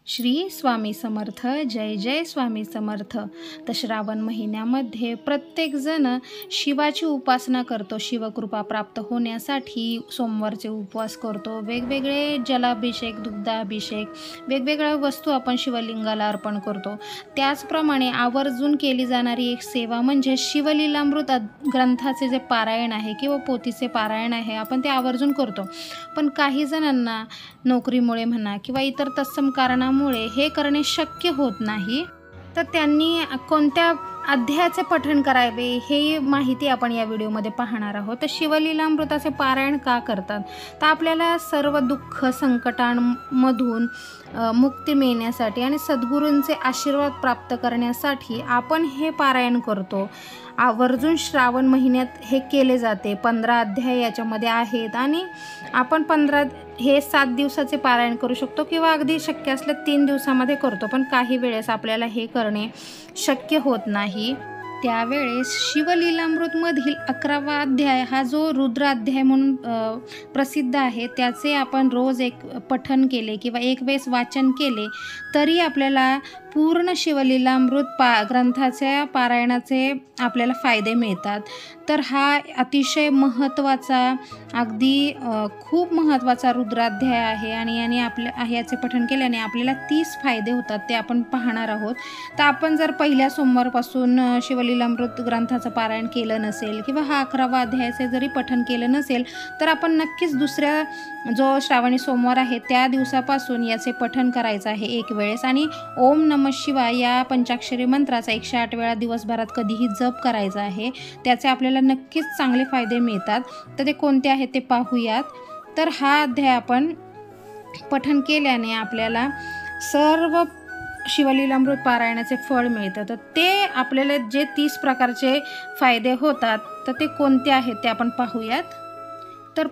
श्री स्वामी समर्थ. जय जय स्वामी समर्थ. तर श्रावण महिन्यामध्ये प्रत्येकजण शिवाची उपासना करतो. शिवकृपा प्राप्त होण्यासाठी सोमवारचे उपवास करतो. वेगवेगळे जलाभिषेक, दुग्धाभिषेक, वेगवेगळ्या वस्तू आपण शिवलिंगाला अर्पण करतो. त्याचप्रमाणे आवर्जून केली जाणारी एक सेवा म्हणजे शिवलीलामृत ग्रंथाचे जे पारायण आहे किंवा पोथीचे पारायण आहे, आपण ते आवर्जून करतो. पण काही जणांना नोकरीमुळे म्हणा किंवा इतर तत्सम कारणामुळे हे करणे शक्य होत नाही. तर त्यांनी कोणत्या अध्यायाचे पठण करावे हे माहिती आपण या व्हिडिओमध्ये पाहणार आहोत. तर शिवलीलामृताचे पारायण का करतात? तर आपल्याला सर्व दुःख संकटांमधून मुक्ती मिळण्यासाठी आणि सद्गुरूंचे आशीर्वाद प्राप्त करण्यासाठी आपण हे पारायण करतो. आवर्जून श्रावण महिन्यात हे केले जाते. 15 अध्याय याच्यामध्ये आहेत आणि आपण 7 दिवसाचे पारायण करू शकतो किंवा अगदी शक्य असल्या 3 दिवसामध्ये करतो. पण काही वेळेस आपल्याला हे करणे शक्य होत नाही. त्यावेळेस शिवलीलामृतमधील 11वा अध्याय हा जो रुद्राध्याय म्हणून प्रसिद्ध आहे, त्याचे आपण रोज एक पठण केले किंवा एक वेळेस वाचन केले तरी आपल्याला पूर्ण शिवलीलामृत ग्रंथाच्या पारायणाचे आपल्याला फायदे मिळतात. तर हा अतिशय महत्त्वाचा, अगदी खूप महत्त्वाचा रुद्राध्याय आहे आणि याचे पठण केल्याने आपल्याला 30 फायदे होतात, ते आपण पाहणार आहोत. तर आपण जर पहिल्या सोमवारपासून शिवलीलामृत ग्रंथाचं पारायण केलं नसेल किंवा हा 11वा अध्यायाचे जरी पठण केलं नसेल तर आपण नक्कीच दुसऱ्या जो श्रावणी सोमवार आहे त्या दिवसापासून याचे पठण करायचं आहे एक वेळेस. आणि ओम नमः शिवाय या पंचाक्षरी मंत्राचा 108 वेळा दिवसभरात कधीही जप करायचा आहे. त्याचे आपल्याला नक्कीच चांगले फायदे मिळतात. तर ते कोणते आहेत ते पाहूयात. तर हा अध्याय आपण पठण केल्याने आपल्याला सर्व शिवलीलामृत पारायणाचे फळ मिळतं. तर ते आपल्याला जे 30 प्रकारचे फायदे होतात तर ते कोणते आहेत ते आपण पाहूयात. तर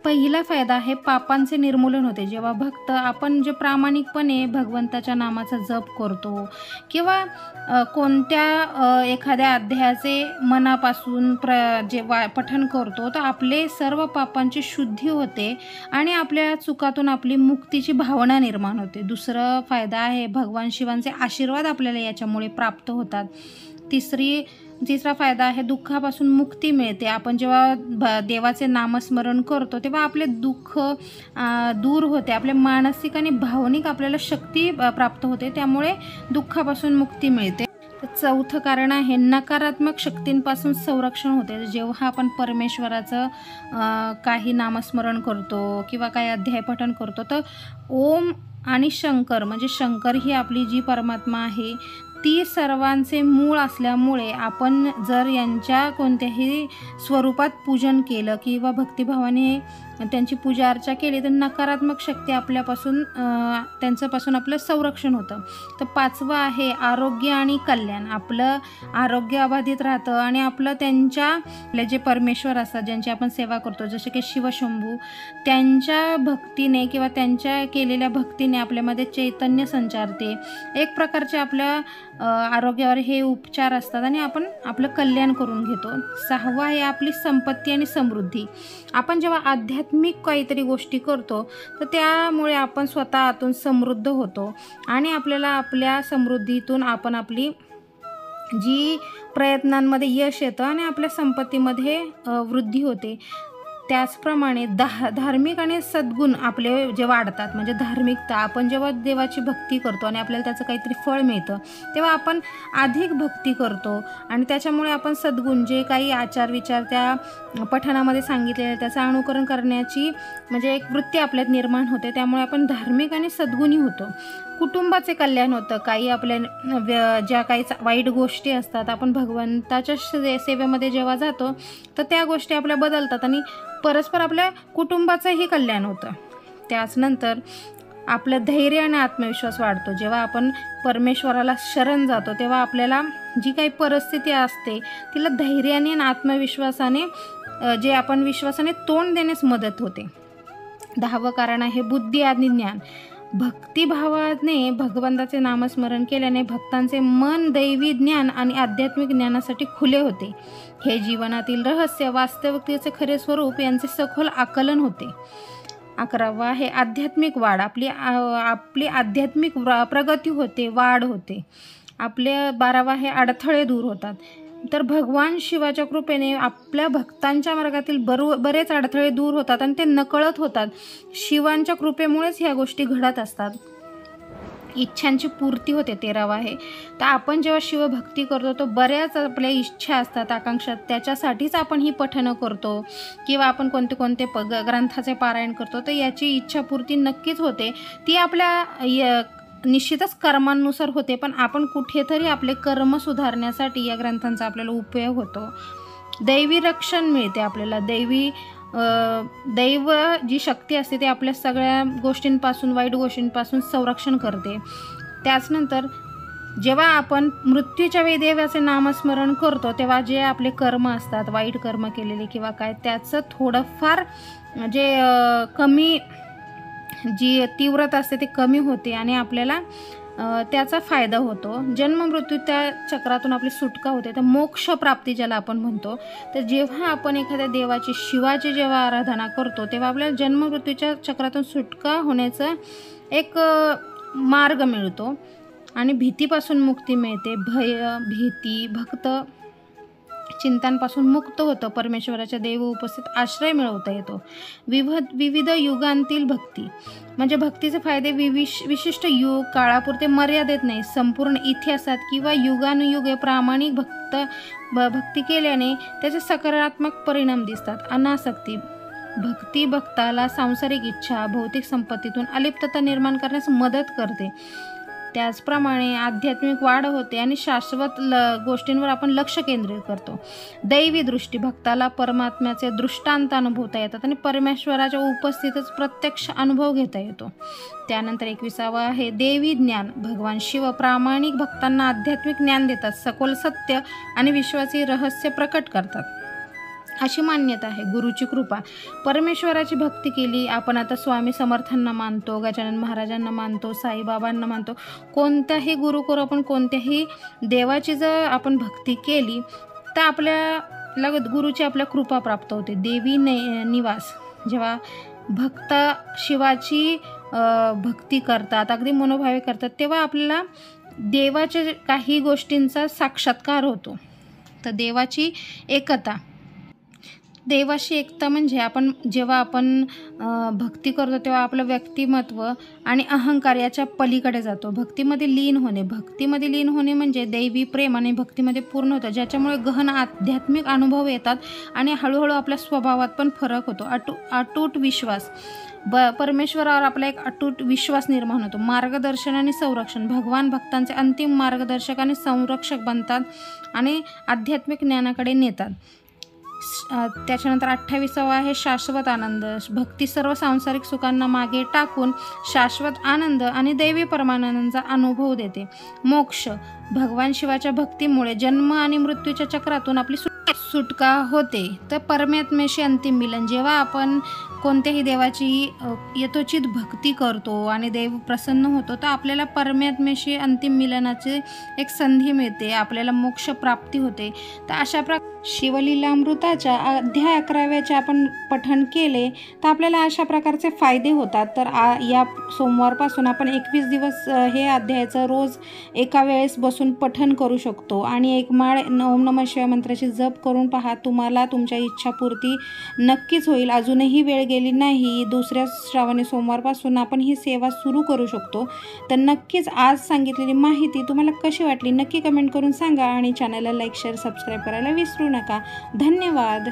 पहिला फायदा आहे पापांचे निर्मूलन होते. जेव्हा भक्त आपण जे प्रामाणिकपणे भगवंताच्या नामाचा जप करतो किंवा कोणत्या एखाद्या अध्यायाचे मनापासून पठण करतो तर आपले सर्व पापांची शुद्धी होते आणि आपल्या चुकातून आपली मुक्तीची भावना निर्माण होते. दुसरा फायदा आहे भगवान शिवांचे आशीर्वाद आपल्याला याच्यामुळे प्राप्त होतात. तिसरा फायदा आहे दुःखापासून मुक्ती मिळते. आपण जेव्हा देवाचे नामस्मरण करतो तेव्हा आपले दुःख दूर होते, आपले मानसिक आणि भावनिक आपल्याला शक्ती प्राप्त होते, त्यामुळे दुःखापासून मुक्ती मिळते. चौथं कारण आहे नकारात्मक शक्तींपासून संरक्षण होते. जेव्हा आपण परमेश्वराचं काही नामस्मरण करतो किंवा काही अध्याय पठण करतो तर ओम आणि शंकर म्हणजे शंकर ही आपली जी परमात्मा आहे ती सर्वांचे मूळ असल्यामुळे आपण जर यांच्या कोणत्याही स्वरूपात पूजन केलं किंवा भक्तिभावाने त्यांची पूजा अर्चा केली तर नकारात्मक शक्ती त्यांच्यापासून आपलं संरक्षण होतं. तर 5वं आहे आरोग्य आणि कल्याण. आपलं आरोग्य अबाधित राहतं आणि आपलं आपले जे परमेश्वर असतात ज्यांची आपण सेवा करतो जसे की शिवशंभू, त्यांच्या भक्तीने किंवा त्यांच्या केलेल्या भक्तीने आपल्यामध्ये चैतन्य संचारते. एक प्रकारचे आपल्या आरोग्यावर हे उपचार असतात आणि आपण आपलं कल्याण करून घेतो. 6वं आहे आपली संपत्ती आणि समृद्धी. आपण जेव्हा आध्यात्मिक काहीतरी गोष्टी करतो तर त्यामुळे आपण स्वतः आतून समृद्ध होतो आणि आपल्याला आपल्या समृद्धीतून आपण आपली जी प्रयत्नांमध्ये यश येतं आणि आपल्या संपत्तीमध्ये वृद्धी होते. त्याचप्रमाणे धार्मिक आणि सद्गुण आपले जे वाढतात, म्हणजे धार्मिकता, आपण जेव्हा देवाची भक्ती करतो आणि आपल्याला त्याचं काहीतरी फळ मिळतं तेव्हा आपण अधिक भक्ती करतो आणि त्याच्यामुळे आपण सद्गुण जे काही आचार विचार त्या पठणामध्ये सांगितलेले त्याचं अनुकरण करण्याची म्हणजे एक वृत्ती आपल्यात निर्माण होते. त्यामुळे आपण धार्मिक आणि सद्गुणी होतो. कुटुंबाचे कल्याण होतं. काही आपल्या ज्या काही वाईट गोष्टी असतात आपण भगवंताच्या सेवेमध्ये जेव्हा जातो तर त्या गोष्टी आपल्या बदलतात आणि परस्पर आपल्या कुटुंबाचंही कल्याण होतं. त्याचनंतर आपलं धैर्य आणि आत्मविश्वास वाढतो. जेव्हा आपण परमेश्वराला शरण जातो तेव्हा आपल्याला जी काही परिस्थिती असते तिला धैर्याने आणि आत्मविश्वासाने आपण विश्वासाने तोंड देण्यास मदत होते. 10वं कारण आहे बुद्धी आणि ज्ञान. भक्तिभावाने भगवंताचे नामस्मरण केल्याने भक्तांचे मन दैवी ज्ञान आणि आध्यात्मिक ज्ञानासाठी खुले होते. हे जीवनातील रहस्य, वास्तविकतेचे खरे स्वरूप यांचे सखोल आकलन होते. 11वा आहे आध्यात्मिक वाढ. आपली आध्यात्मिक प्रगती होते, वाढ होते. आपले 12वा आहे अडथळे दूर होतात. तर भगवान शिवाच्या कृपेने आपल्या भक्तांच्या मार्गातील बरेच अडथळे दूर होतात आणि ते नकळत होतात. शिवांच्या कृपेमुळेच ह्या गोष्टी घडत असतात. इच्छांची पूर्ती होते. 13वा आहे तर आपण जेव्हा शिवभक्ती करतो तो बऱ्याच आपल्या इच्छा असतात, आकांक्षा, त्याच्यासाठीच आपण ही पठणं करतो किंवा आपण कोणते कोणते ग्रंथाचे पारायण करतो. तर याची इच्छापूर्ती नक्कीच होते. ती आपल्या निश्चितच कर्मांनुसार होते, पण आपण कुठेतरी आपले कर्म सुधारण्यासाठी या ग्रंथांचा आपल्याला उपयोग होतो. दैवी रक्षण मिळते आपल्याला. दैव जी शक्ती असते ती आपल्या सगळ्या गोष्टींपासून, वाईट गोष्टींपासून संरक्षण करते. त्याचनंतर जेव्हा आपण मृत्यूच्या वेळी देवाचे नामस्मरण करतो तेव्हा जे आपले कर्म असतात, वाईट कर्म केलेले किंवा काय, त्याचं थोडंफार जे कमी, जी तीव्रता असते ती कमी होते आणि आपल्याला त्याचा फायदा होतो. जन्म मृत्यू त्या चक्रातून आपली सुटका होते. तर मोक्ष प्राप्ती ज्याला आपण म्हणतो. तर जेव्हा आपण एखाद्या देवाची, शिवाची जेव्हा आराधना करतो तेव्हा आपल्याला जन्म मृत्यूच्या चक्रातून सुटका होण्याचा एक मार्ग मिळतो आणि भीतीपासून मुक्ती मिळते. भीती, भक्त चिंतांपासून मुक्त होतं. परमेश्वराच्या देव उपस्थित आश्रय मिळवता येतो. विविध युगांतील भक्ती म्हणजे भक्तीचे फायदे विशिष्ट युग काळापुरते मर्यादित नाही, संपूर्ण इतिहासात किंवा युगानुयुगे प्रामाणिक भक्ती केल्याने त्याचे सकारात्मक परिणाम दिसतात. अनासक्ती भक्ती भक्ताला सांसारिक इच्छा, भौतिक संपत्तीतून अलिप्तता निर्माण करण्यास मदत करते. त्याचप्रमाणे आध्यात्मिक वाढ होते आणि शाश्वत गोष्टींवर आपण लक्ष केंद्रित करतो. दैवी दृष्टी भक्ताला परमात्म्याचे दृष्टांत अनुभवता येतात आणि परमेश्वराच्या उपस्थितीतच प्रत्यक्ष अनुभव घेता येतो. त्यानंतर 21वा आहे देवी ज्ञान. भगवान शिव प्रामाणिक भक्तांना आध्यात्मिक ज्ञान देतात, सखोल सत्य आणि विश्वाची रहस्य प्रकट करतात अशी मान्यता आहे. गुरुची कृपा. परमेश्वराची भक्ती केली, आपण आता स्वामी समर्थांना मानतो, गजानन महाराजांना मानतो, साईबाबांना मानतो, कोणत्याही गुरु करू आपण, कोणत्याही देवाची जर आपण भक्ती केली तर आपल्याला गुरुची आपल्या कृपा प्राप्त होते. देवी निवास. जेव्हा भक्त शिवाची भक्ती करतात, अगदी मनोभावे करतात, तेव्हा आपल्याला देवाच्या काही गोष्टींचा साक्षात्कार होतो. तर देवाची एकता. देवाशी एकता म्हणजे जेव्हा आपण भक्ती करतो तेव्हा आपलं व्यक्तिमत्व आणि अहंकार याच्या पलीकडे जातो. भक्तीमध्ये लीन होणे म्हणजे दैवी प्रेम आणि भक्तीमध्ये पूर्ण होतं, ज्याच्यामुळे गहन आध्यात्मिक अनुभव येतात आणि हळूहळू आपल्या स्वभावात पण फरक होतो. अटूट विश्वास. परमेश्वरावर आपला एक अटूट विश्वास निर्माण होतो. मार्गदर्शन आणि संरक्षण. भगवान भक्तांचे अंतिम मार्गदर्शक आणि संरक्षक बनतात आणि आध्यात्मिक ज्ञानाकडे नेतात. त्याच्यानंतर 28वा आहे शाश्वत आनंद. भक्ती सर्व सांसारिक सुखांना मागे टाकून शाश्वत आनंद आणि दैवी परमानंदाचा अनुभव देते. मोक्ष. भगवान शिवाच्या भक्तीमुळे जन्म आणि मृत्यूच्या चक्रातून आपली सुटका होते. तर परमात्म्याशी अंतिम मिलन. जेव्हा आपण कोणत्याही देवाची यथोचित भक्ती करतो आणि देव प्रसन्न होतो तर आपल्याला परमात्म्याशी अंतिम मिलनाची एक संधी मिळते, आपल्याला मोक्ष प्राप्ती होते. तर अशा शिवलीलामृताच्या अध्याय 11व्याचे आपण पठण केले तर आपल्याला अशा प्रकारचे फायदे होतात. तर या सोमवारपासून आपण 21 दिवस हे अध्यायाचं रोज एका वेळेस बसून पठण करू शकतो आणि एक माळ ओम नमः शिवाय मंत्राची जप करून पहा. तुम्हाला तुमच्या इच्छापूर्ती नक्कीच होईल. अजूनही वेळ गेली नाही. दुसऱ्या श्रावणी सोमवारपासून आपण ही सेवा सुरू करू शकतो. तर नक्कीच आज सांगितलेली माहिती तुम्हाला कशी वाटली नक्की कमेंट करून सांगा आणि चॅनलला लाईक, शेअर, सबस्क्राईब करायला विसरू नका. धन्यवाद.